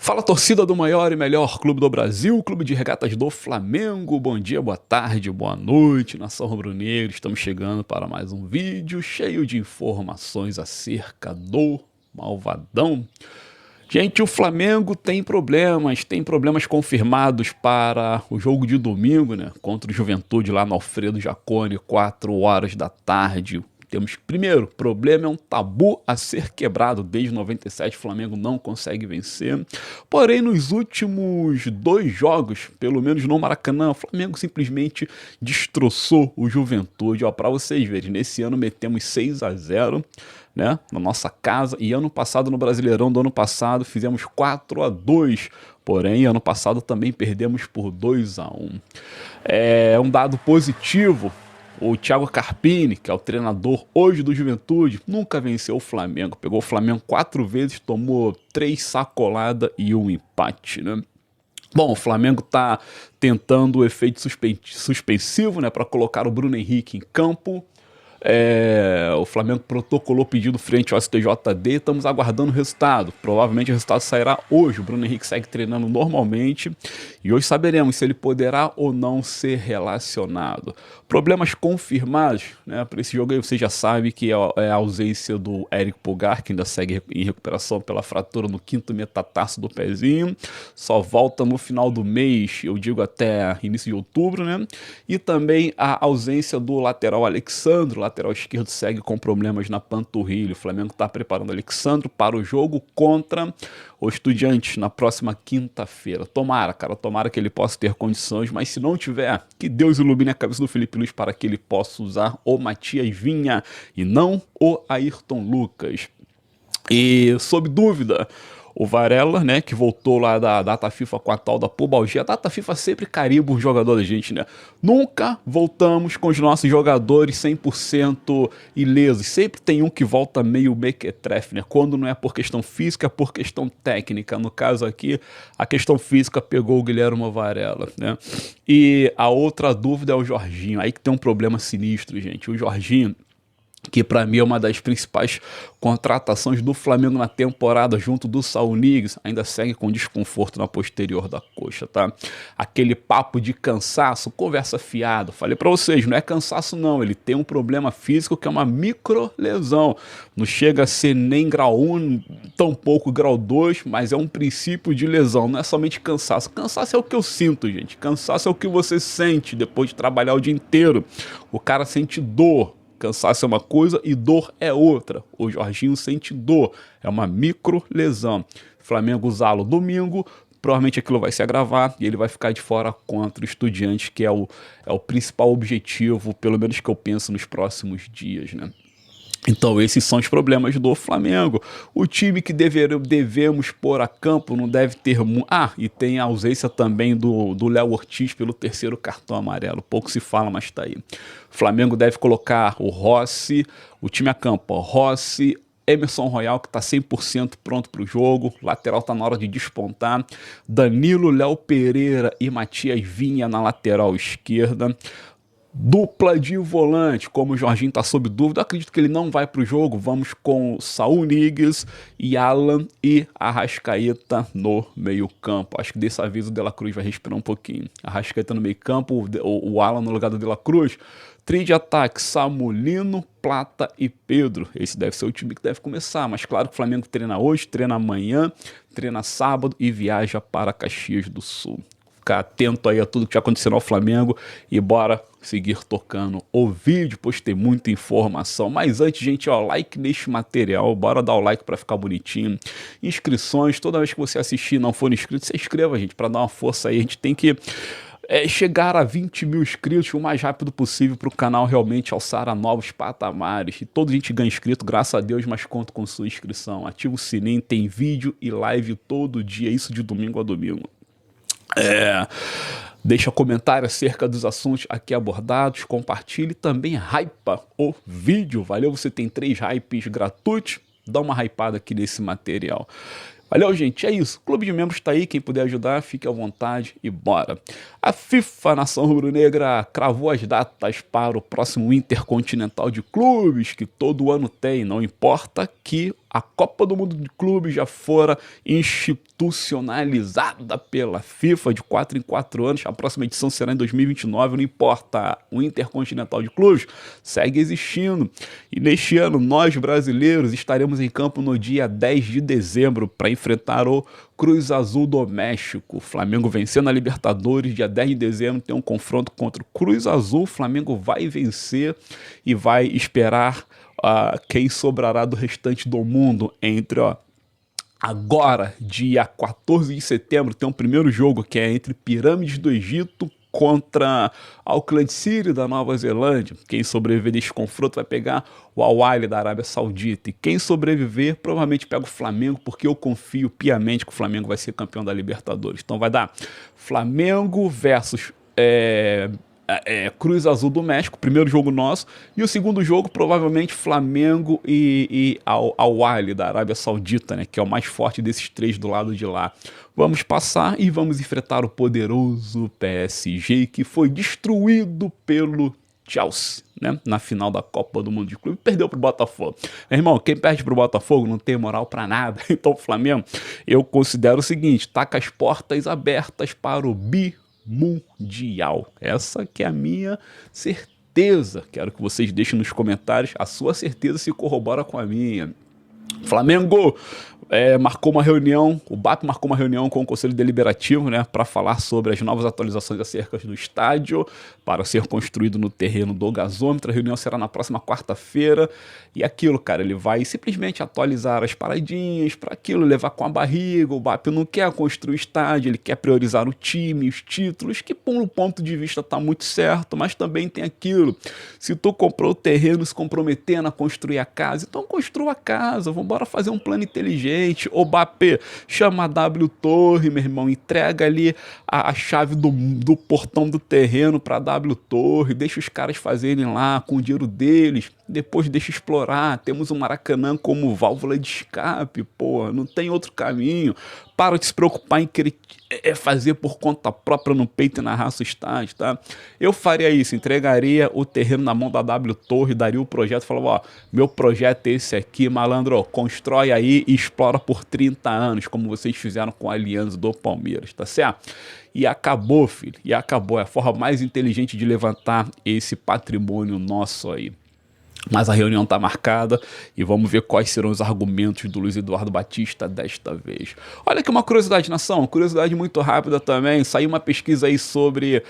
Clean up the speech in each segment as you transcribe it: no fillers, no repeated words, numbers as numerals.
Fala, torcida do maior e melhor clube do Brasil, Clube de Regatas do Flamengo. Bom dia, boa tarde, boa noite, nação rubro-negra. Estamos chegando para mais um vídeo cheio de informações acerca do Malvadão. Gente, o Flamengo tem problemas confirmados para o jogo de domingo, né? Contra o Juventude lá no Alfredo Jaconi, 4 horas da tarde. Temos, primeiro, problema é um tabu a ser quebrado. Desde 97 o Flamengo não consegue vencer. Porém, nos últimos 2 jogos, pelo menos no Maracanã, o Flamengo simplesmente destroçou o Juventude. Ó, para vocês verem, nesse ano metemos 6-0, né, na nossa casa. E ano passado, no Brasileirão do ano passado, fizemos 4-2. Porém, ano passado também perdemos por 2-1. É um dado positivo. O Thiago Carpini, que é o treinador hoje do Juventude, nunca venceu o Flamengo. Pegou o Flamengo 4 vezes, tomou 3 sacoladas e 1 empate, né? Bom, o Flamengo tá tentando o efeito suspensivo, né, para colocar o Bruno Henrique em campo. O Flamengo protocolou pedido frente ao STJD, estamos aguardando o resultado. Provavelmente o resultado sairá hoje. O Bruno Henrique segue treinando normalmente e hoje saberemos se ele poderá ou não ser relacionado. Problemas confirmados, né, para esse jogo aí você já sabe que é a ausência do Éric Pulgar, que ainda segue em recuperação pela fratura no 5º metatarso do pezinho. Só volta no final do mês, eu digo até início de outubro, né? E também a ausência do lateral Alexandro. Lateral esquerdo segue com problemas na panturrilha. O Flamengo está preparando o Alexandro para o jogo contra o Estudiantes na próxima quinta-feira. Tomara, cara, tomara que ele possa ter condições, mas se não tiver, que Deus ilumine a cabeça do Felipe Luiz para que ele possa usar o Matias Vinha e não o Ayrton Lucas. E sob dúvida, o Varela, né, que voltou lá da data FIFA com a tal da pubalgia. A data FIFA sempre carimba o jogador da gente, né? Nunca voltamos com os nossos jogadores 100% ilesos. Sempre tem um que volta meio mequetrefe, né? Quando não é por questão física, é por questão técnica. No caso aqui, a questão física pegou o Guilherme Varela, né? E a outra dúvida é o Jorginho. Aí que tem um problema sinistro, gente. O Jorginho, que para mim é uma das principais contratações do Flamengo na temporada, junto do Saul Niguez, ainda segue com desconforto na posterior da coxa, tá? Aquele papo de cansaço, conversa fiada. Falei para vocês, não é cansaço não, ele tem um problema físico que é uma microlesão. Não chega a ser nem grau 1, tampouco grau 2, mas é um princípio de lesão, não é somente cansaço. Cansaço é o que eu sinto, gente. Cansaço é o que você sente depois de trabalhar o dia inteiro. O cara sente dor. Cansaço é uma coisa e dor é outra. O Jorginho sente dor, é uma micro lesão. Flamengo usá-lo domingo, provavelmente aquilo vai se agravar e ele vai ficar de fora contra o Estudiantes, que é o principal objetivo, pelo menos que eu penso nos próximos dias, né? Então esses são os problemas do Flamengo. O time que devemos pôr a campo não deve ter... e tem a ausência também do Léo Ortiz pelo 3º cartão amarelo. Pouco se fala, mas tá aí. O Flamengo deve colocar o Rossi, o time a campo, ó, Rossi, Emerson Royal, que está 100% pronto para o jogo. Lateral está na hora de despontar. Danilo, Léo Pereira e Matias Vinha na lateral esquerda. Dupla de volante, como o Jorginho está sob dúvida, acredito que ele não vai para o jogo. Vamos com Saul Niguez e Alan e Arrascaeta no meio campo. Acho que dessa vez o De La Cruz vai respirar um pouquinho. Arrascaeta no meio campo, o Alan no lugar do De La Cruz. Trio de ataque, Samulino, Plata e Pedro. Esse deve ser o time que deve começar, mas claro que o Flamengo treina hoje, treina amanhã, treina sábado e viaja para Caxias do Sul. Ficar atento aí a tudo que está acontecendo ao Flamengo e bora seguir tocando o vídeo, pois tem muita informação. Mas antes, gente, ó, like neste material, bora dar o like para ficar bonitinho. Inscrições, toda vez que você assistir e não for inscrito, se inscreva, gente, para dar uma força aí. A gente tem que chegar a 20 mil inscritos o mais rápido possível para o canal realmente alçar a novos patamares. E toda a gente ganha inscrito, graças a Deus, mas conto com sua inscrição. Ativa o sininho, tem vídeo e live todo dia, isso de domingo a domingo. Deixa comentário acerca dos assuntos aqui abordados, compartilhe, também hypa o vídeo, valeu? Você tem 3 hypes gratuitos, dá uma hypada aqui nesse material. Valeu, gente, é isso. O Clube de Membros tá aí, quem puder ajudar, fique à vontade e bora. A FIFA Nação Rubro-Negra cravou as datas para o próximo Intercontinental de Clubes, que todo ano tem, não importa que a Copa do Mundo de Clubes já fora institucionalizada pela FIFA de 4 em 4 anos. A próxima edição será em 2029, não importa. O Intercontinental de Clubes segue existindo. E neste ano, nós brasileiros estaremos em campo no dia 10 de dezembro para enfrentar o Cruz Azul do México. O Flamengo vencendo a Libertadores, dia 10 de dezembro tem um confronto contra o Cruz Azul. O Flamengo vai vencer e vai esperar quem sobrará do restante do mundo entre, agora, dia 14 de setembro, tem um primeiro jogo que é entre Pirâmides do Egito contra Auckland City da Nova Zelândia. Quem sobreviver desse confronto vai pegar o Al-Ahly da Arábia Saudita. E quem sobreviver provavelmente pega o Flamengo, porque eu confio piamente que o Flamengo vai ser campeão da Libertadores. Então vai dar Flamengo versus Cruz Azul do México, primeiro jogo nosso, e o segundo jogo provavelmente Flamengo e Al-Ahly da Arábia Saudita, né, que é o mais forte desses três do lado de lá. Vamos passar e vamos enfrentar o poderoso PSG, que foi destruído pelo Chelsea, né, na final da Copa do Mundo de Clube, perdeu pro Botafogo. Meu irmão, quem perde pro Botafogo não tem moral pra nada. Então o Flamengo, eu considero o seguinte, tá com as portas abertas para o Mundial. Essa que é a minha certeza. Quero que vocês deixem nos comentários a sua certeza se corrobora com a minha. Flamengo marcou uma reunião, o BAP marcou uma reunião com o Conselho Deliberativo, né, para falar sobre as novas atualizações acerca do estádio, para ser construído no terreno do gasômetro. A reunião será na próxima quarta-feira, e aquilo, cara, ele vai simplesmente atualizar as paradinhas para aquilo, levar com a barriga. O BAP não quer construir o estádio, ele quer priorizar o time, os títulos, que por um ponto de vista tá muito certo, mas também tem aquilo, se tu comprou o terreno se comprometendo a construir a casa, então construa a casa, vamos embora fazer um plano inteligente. O BAP chama a W Torre, meu irmão, entrega ali a chave do portão do terreno para a W Torre, deixa os caras fazerem lá com o dinheiro deles, depois deixa explorar. Temos o Maracanã como válvula de escape, pô, não tem outro caminho. Para de se preocupar em querer fazer por conta própria no peito e na raça estádio, tá? Eu faria isso, entregaria o terreno na mão da W Torre, daria o projeto, falava, ó, meu projeto é esse aqui, malandro, constrói aí e explora por 30 anos, como vocês fizeram com a Aliança do Palmeiras, tá certo? E acabou, filho, e acabou. É a forma mais inteligente de levantar esse patrimônio nosso aí. Mas a reunião está marcada e vamos ver quais serão os argumentos do Luiz Eduardo Batista desta vez. Olha aqui uma curiosidade, nação, curiosidade muito rápida também. Saiu uma pesquisa aí sobre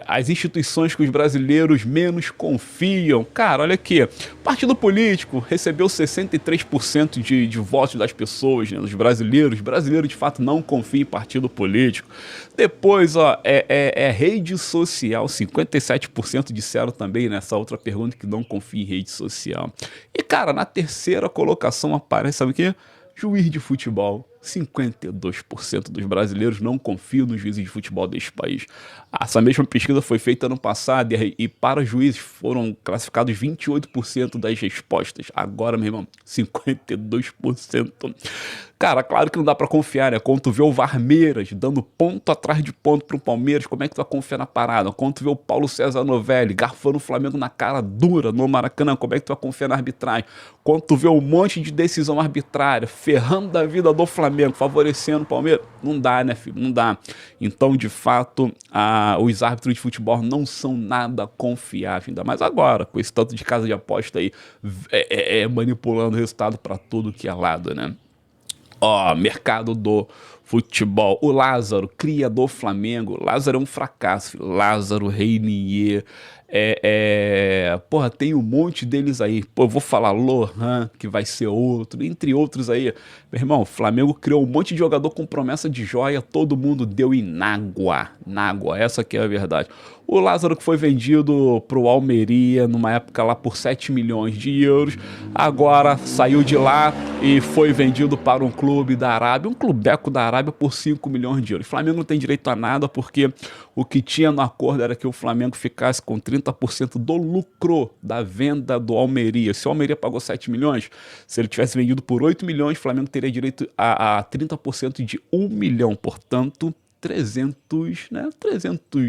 as instituições que os brasileiros menos confiam. Cara, olha aqui, partido político recebeu 63% de votos das pessoas, né, dos brasileiros. Brasileiro de fato não confia em partido político. Depois, rede social, 57% disseram também nessa outra pergunta que não confia em rede social. E, cara, na terceira colocação aparece, sabe o quê? Juiz de futebol. 52% dos brasileiros não confiam nos juízes de futebol deste país. Essa mesma pesquisa foi feita ano passado e para juízes foram classificados 28% das respostas. Agora, meu irmão, 52%. Cara, claro que não dá pra confiar, né? Quando tu vê o Varmeiras dando ponto atrás de ponto pro Palmeiras, como é que tu vai confiar na parada? Quando tu vê o Paulo César Novelli garfando o Flamengo na cara dura no Maracanã, como é que tu vai confiar na arbitragem? Quando tu vê um monte de decisão arbitrária ferrando a vida do Flamengo, favorecendo o Palmeiras, não dá, né, filho? Não dá. Então, de fato, os árbitros de futebol não são nada confiáveis, ainda mais agora, com esse tanto de casa de aposta aí, manipulando o resultado pra tudo que é lado, né? Mercado do futebol. O Lázaro, cria do Flamengo. Lázaro é um fracasso, filho. Lázaro, Reinier, porra, tem um monte deles aí. Pô, eu vou falar Lohan, que vai ser outro, entre outros aí. Meu irmão, o Flamengo criou um monte de jogador com promessa de joia, todo mundo deu em nágua. Essa que é a verdade. O Lázaro, que foi vendido pro Almeria numa época lá por 7 milhões de euros, agora saiu de lá e foi vendido para um clube da Arábia, um clubeco da Arábia por 5 milhões de euros. O Flamengo não tem direito a nada porque o que tinha no acordo era que o Flamengo ficasse com 30% do lucro da venda do Almeria. Se o Almeria pagou 7 milhões, se ele tivesse vendido por 8 milhões, o Flamengo teria direito a 30% de 1 milhão, portanto 300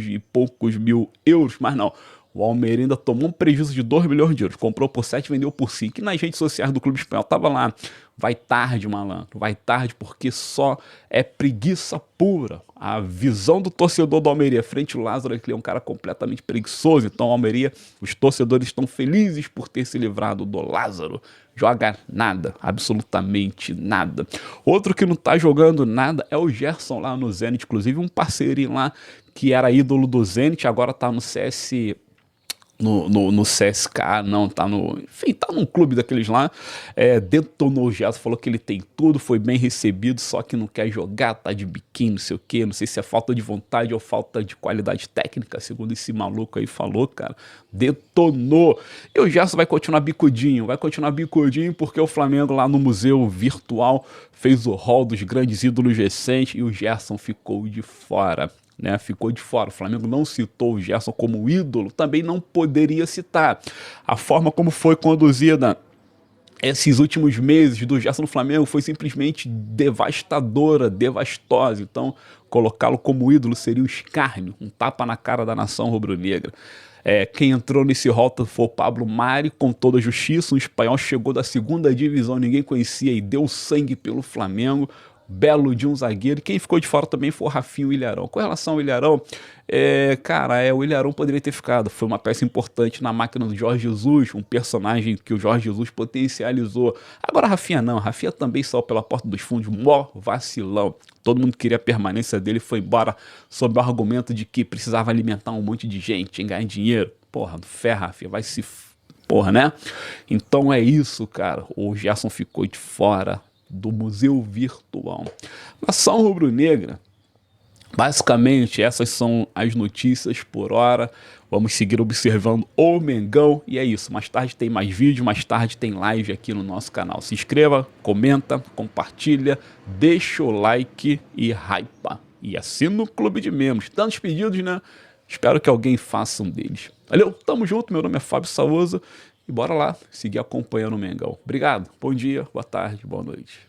e poucos mil euros, mas não, O Almeria ainda tomou um prejuízo de 2 milhões de euros. Comprou por 7, vendeu por 5. E nas redes sociais do clube espanhol tava lá. Vai tarde, malandro. Vai tarde porque só é preguiça pura. A visão do torcedor do Almeria frente ao Lázaro é que ele é um cara completamente preguiçoso. Então o Almeria, os torcedores estão felizes por ter se livrado do Lázaro. Joga nada, absolutamente nada. Outro que não tá jogando nada é o Gerson lá no Zenit. Inclusive um parceirinho lá que era ídolo do Zenit, agora tá no CS... No CSK, não, tá no. Enfim, tá num clube daqueles lá. Detonou o Gerson, falou que ele tem tudo, foi bem recebido, só que não quer jogar, tá de biquíni, não sei o quê. Não sei se é falta de vontade ou falta de qualidade técnica, segundo esse maluco aí falou, cara. Detonou. E o Gerson vai continuar bicudinho, porque o Flamengo lá no Museu Virtual fez o hall dos grandes ídolos recentes e o Gerson ficou de fora. Né, ficou de fora. O Flamengo não citou o Gerson como ídolo, também não poderia citar. A forma como foi conduzida esses últimos meses do Gerson no Flamengo foi simplesmente devastadora, devastosa. Então, colocá-lo como ídolo seria um escárnio, um tapa na cara da nação rubro-negra. Quem entrou nesse rol foi o Pablo Mari, com toda a justiça. Um espanhol chegou da segunda divisão, ninguém conhecia e deu sangue pelo Flamengo. Belo de um zagueiro. Quem ficou de fora também foi o Rafinha Ilharão. Com relação ao Ilharão, o Ilharão poderia ter ficado. Foi uma peça importante na máquina do Jorge Jesus, um personagem que o Jorge Jesus potencializou. Agora a Rafinha não. A Rafinha também saiu pela porta dos fundos. Mó vacilão. Todo mundo queria a permanência dele, foi embora sob o argumento de que precisava alimentar um monte de gente, ganhar dinheiro. Porra, ferra, Rafinha, vai se... Porra, né? Então é isso, cara. O Gerson ficou de fora do Museu Virtual. Nação Rubro-Negra, basicamente essas são as notícias por hora. Vamos seguir observando o Mengão e é isso. Mais tarde tem mais vídeo, mais tarde tem live aqui no nosso canal. Se inscreva, comenta, compartilha, deixa o like e hypa. E assina o Clube de Membros. Tantos pedidos, né? Espero que alguém faça um deles. Valeu, tamo junto. Meu nome é Fábio Souza. E bora lá, seguir acompanhando o Mengão. Obrigado, bom dia, boa tarde, boa noite.